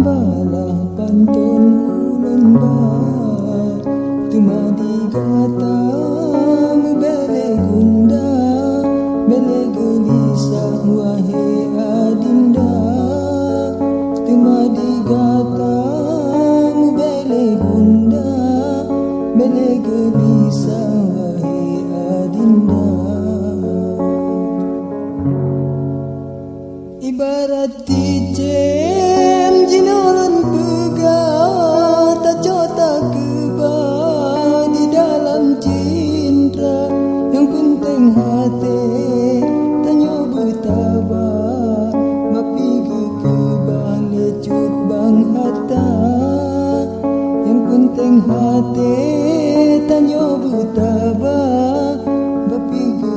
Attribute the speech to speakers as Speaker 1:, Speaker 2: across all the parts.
Speaker 1: bala pantun ulun ba tumadi gata bele gunda bele gelisah wahe adinda tumadi gata bele gunda bele gelisah wahe adinda. Ibarat tijem jinulun pegang tak cota keba di dalam cinta yang penting hati tanya betaba mapi ke lecut bang hatta yang penting hati tanya betaba mapi ke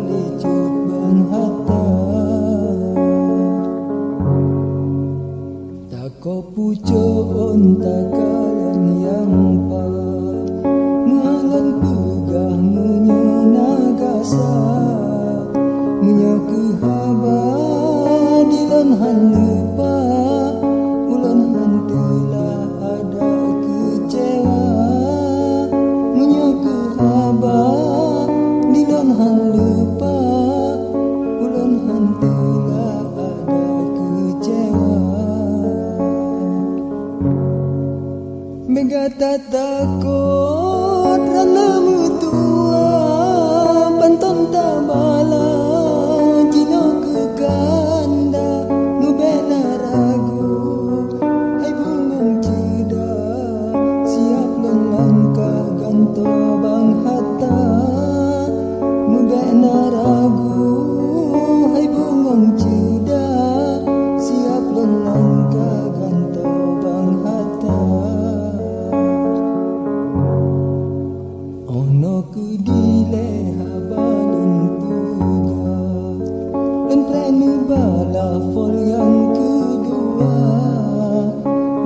Speaker 1: lecut bang hatta. Kau pucuk takalan yang pa mengalan pegah munya nagasa munya kehaba dilan han lupa ulan han telah ada kecewa munya kehaba dilan han lupa ulan han telah ada kecewa. Megata takut rana mutua panton tabala jino kekanda nubena ragu hai bungong cida siap langkah ganto bang hatta nubena ragu hai bungong cida siap langkah ganto bang hatta. Ono kudile habalun puga dan planu bala fol yang kedua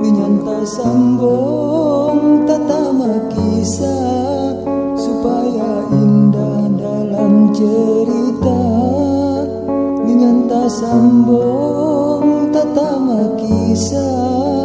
Speaker 1: menyanta sambung tatama kisah supaya indah dalam cerita menyanta sambung tatama kisah